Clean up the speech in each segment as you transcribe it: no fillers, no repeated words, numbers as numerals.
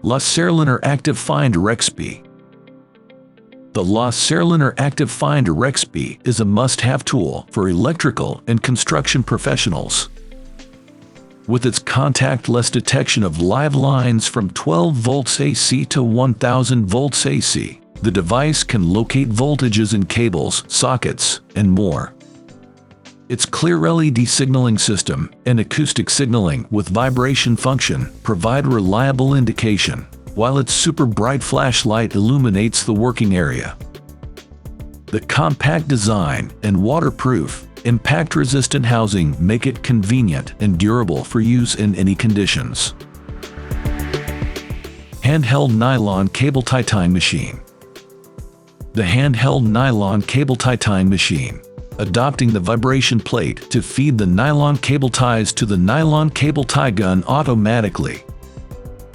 Laserliner ActiveFinder XP. The Laserliner ActiveFinder XP is a must-have tool for electrical and construction professionals. With its contactless detection of live lines from 12 volts AC to 1000 volts AC, the device can locate voltages in cables, sockets, and more. Its clear LED signaling system and acoustic signaling with vibration function provide reliable indication, while its super bright flashlight illuminates the working area. The compact design and waterproof, impact-resistant housing make it convenient and durable for use in any conditions. Handheld Nylon Cable Tie-Tying Machine. The handheld nylon cable tie-tying machine, adopting the vibration plate to feed the nylon cable ties to the nylon cable tie gun automatically.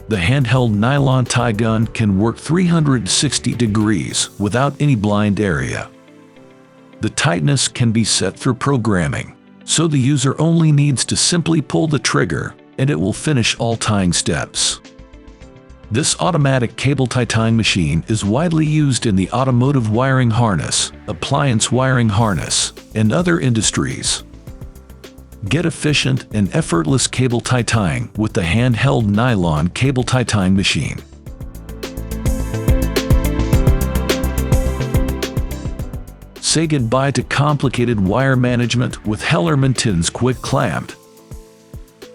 The handheld nylon tie gun can work 360 degrees without any blind area. The tightness can be set through programming, so the user only needs to simply pull the trigger and it will finish all tying steps. This automatic cable tie-tying machine is widely used in the automotive wiring harness, appliance wiring harness, and other industries. Get efficient and effortless cable tie-tying with the handheld nylon cable tie-tying machine. Say goodbye to complicated wire management with Hellermanns Quick Clamp.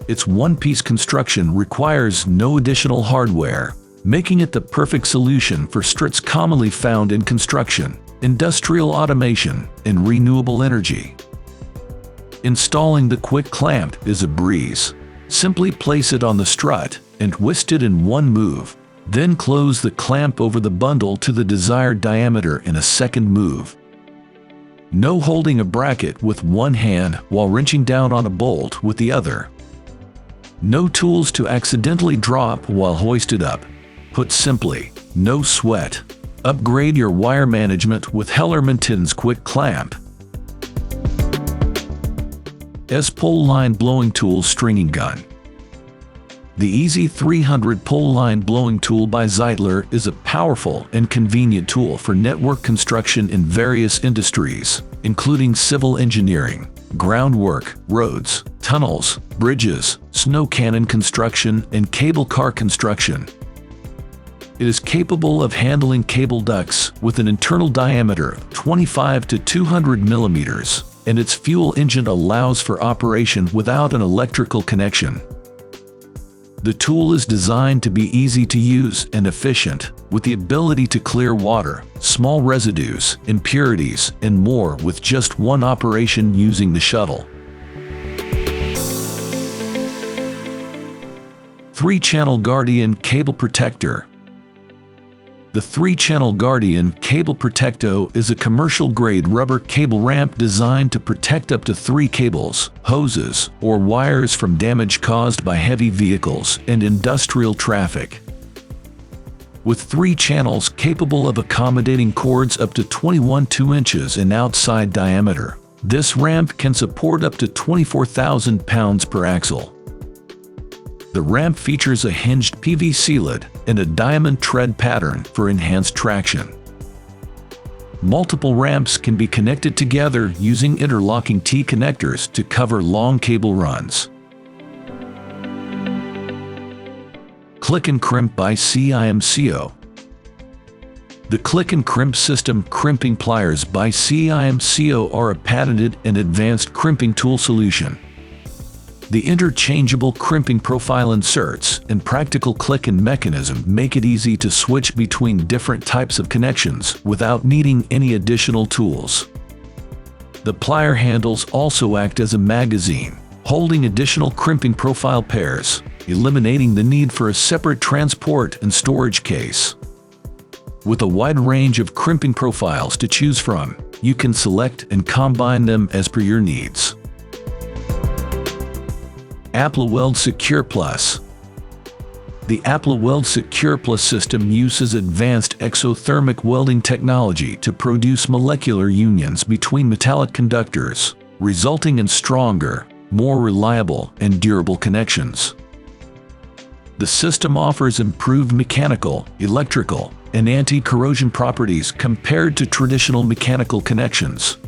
Its one-piece construction requires no additional hardware, making it the perfect solution for struts commonly found in construction, industrial automation, and renewable energy. Installing the quick clamp is a breeze. Simply place it on the strut and twist it in one move, then close the clamp over the bundle to the desired diameter in a second move. No holding a bracket with one hand while wrenching down on a bolt with the other. No tools to accidentally drop while hoisted up. Put simply, no sweat. Upgrade your wire management with Hellermanns Quick Clamp. S-Pole Line Blowing Tool Stringing Gun. The Easy 300 Pole Line Blowing Tool by Zeitler is a powerful and convenient tool for network construction in various industries, including civil engineering, groundwork, roads, tunnels, bridges, snow cannon construction, and cable car construction. It is capable of handling cable ducts with an internal diameter of 25 to 200 millimeters, and its fuel engine allows for operation without an electrical connection. The tool is designed to be easy to use and efficient, with the ability to clear water, small residues, impurities, and more with just one operation using the shuttle. 3-Channel Guardian Cable Protector. The 3-Channel Guardian Cable Protector is a commercial-grade rubber cable ramp designed to protect up to 3 cables, hoses, or wires from damage caused by heavy vehicles and industrial traffic. With 3 channels capable of accommodating cords up to 21 2" in outside diameter, this ramp can support up to 24,000 pounds per axle. The ramp features a hinged PVC lid and a diamond tread pattern for enhanced traction. Multiple ramps can be connected together using interlocking T-connectors to cover long cable runs. Click and Crimp by CIMCO. The Click and Crimp system crimping pliers by CIMCO are a patented and advanced crimping tool solution. The interchangeable crimping profile inserts and practical click-in mechanism make it easy to switch between different types of connections without needing any additional tools. The plier handles also act as a magazine, holding additional crimping profile pairs, eliminating the need for a separate transport and storage case. With a wide range of crimping profiles to choose from, you can select and combine them as per your needs. Apliweld Secure Plus. The Apliweld Secure Plus system uses advanced exothermic welding technology to produce molecular unions between metallic conductors, resulting in stronger, more reliable, and durable connections. The system offers improved mechanical, electrical, and anti-corrosion properties compared to traditional mechanical connections.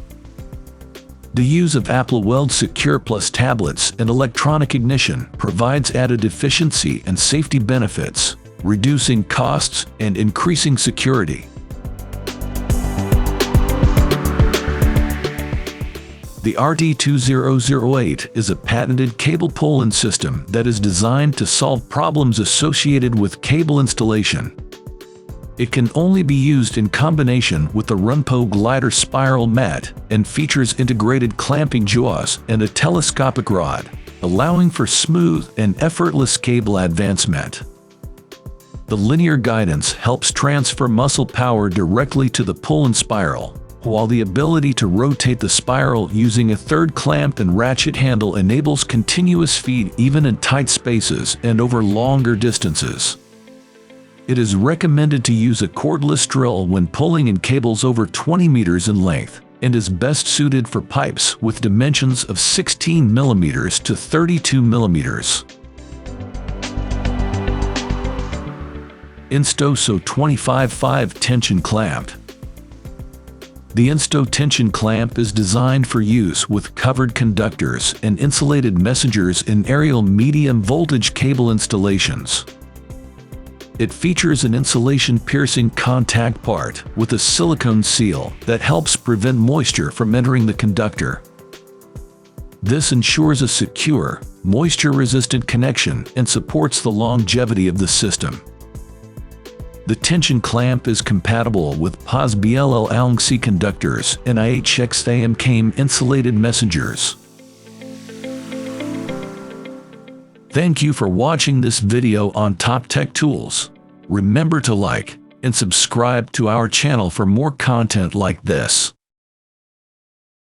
The use of Apliweld Secure Plus tablets and electronic ignition provides added efficiency and safety benefits, reducing costs and increasing security. The RT2008 is a patented cable pulling system that is designed to solve problems associated with cable installation. It can only be used in combination with the RUNPOGLEITER spiral mat and features integrated clamping jaws and a telescopic rod, allowing for smooth and effortless cable advancement. The linear guidance helps transfer muscle power directly to the pull-in spiral, while the ability to rotate the spiral using a third clamp and ratchet handle enables continuous feed even in tight spaces and over longer distances. It is recommended to use a cordless drill when pulling in cables over 20 meters in length, and is best suited for pipes with dimensions of 16 mm to 32 mm. Instoso SO25 5-tension clamp. The Insto tension clamp is designed for use with covered conductors and insulated messengers in aerial medium voltage cable installations. It features an insulation-piercing contact part with a silicone seal that helps prevent moisture from entering the conductor. This ensures a secure, moisture-resistant connection and supports the longevity of the system. The tension clamp is compatible with POS-BLL ALNC conductors and IHX-CIMCO insulated messengers. Thank you for watching this video on Top Tech Tools. Remember to like and subscribe to our channel for more content like this.